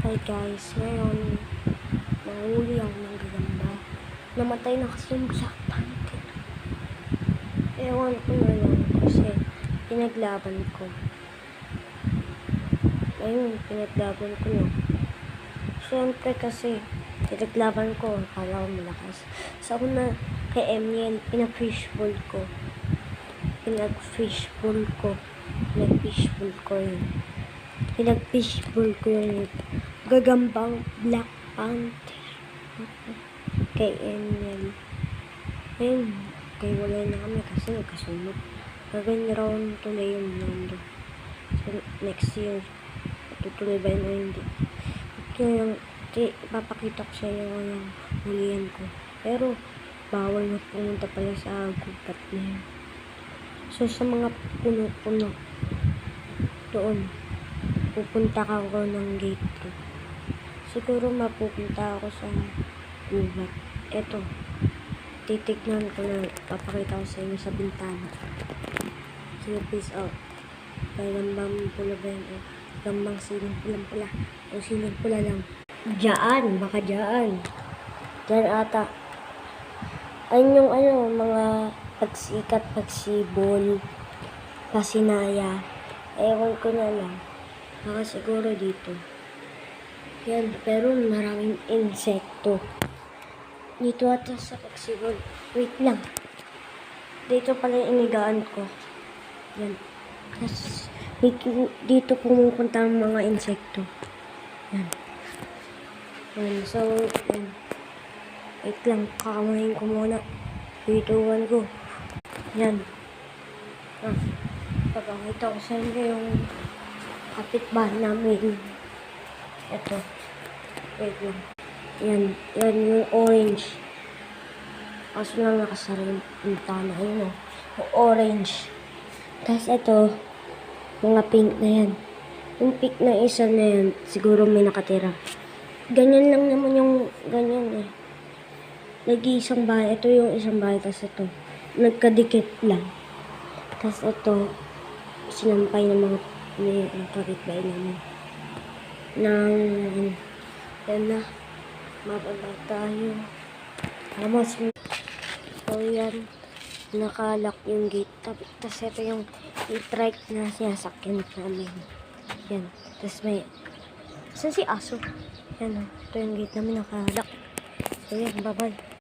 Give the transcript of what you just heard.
Hi guys, ngayon nahuli ako ng gagamba. Namatay na kasi yung Black Panther. Ewan ko na lang kasi pinaglaban ko. Ayun, pinaglaban ko na. Siyempre kasi pinaglaban ko, akala ko malakas. Sa una kay Emil, pinag-fishbowl ko. Pinag-fishbowl ko yung gagambang Black Panther kay Emil. Ayun, kay wala na kami kasi nagkasunod. Gagawin raw tuloy yung mundo. So, next year, tutuloy ba yun o hindi? Kaya papakita ko sa iyo yung hulihan ko. Pero, bawal na pumunta pala sa gubat na yun. So, sa mga puno-puno, doon, pupunta ka ako ng gate 2. Siguro mapupunta ako sa gubat. Eto, titignan ko na, papakita ko sa inyo sa bintana. Sige, peace out. Kaya gambang pula ba yun? Gambang siling pulang pula. O siling pula lang. Diyan, baka diyan. Diyan ata. Ayun yung mga pagsikat, pagsibol, pasinaya. Ewan ko na lang. Baka siguro dito. Yan, pero maraming insekto. Dito ata sa pagsibol. Wait lang. Dito pala yung inigaan ko. Yan. Kasi dito pumupunta ang mga insekto. Yan. Yan. So, yan. Wait lang. Kakamahin ko muna. Bituan ko. Yan. Pagkakita ko sa inyo yung kapitbahay namin. Ito. Wait lang. Yan. Yan yung orange. Kaso lang nakasara yung pintana. Ayun o. Yung orange. Tapos ito. Mga pink na yan. Yung pink na isa na yan. Siguro may nakatira. Ganyan lang naman yung ganyan eh. Nag-iisang bahay. Ito yung isang bahay. Tapos ito. Nagkadikit lang. Tapos ito. Sinampay ng mga kapitbahay namin. Yan na. Mababa tayo. Vamos. So yan. Nakalak yung gate. Tapos ito yung trike na sinasakyan namin. Yan. Tapos may... Saan si Aso? Yan o. Ito yung gate namin nakalak. So yan. Bye-bye.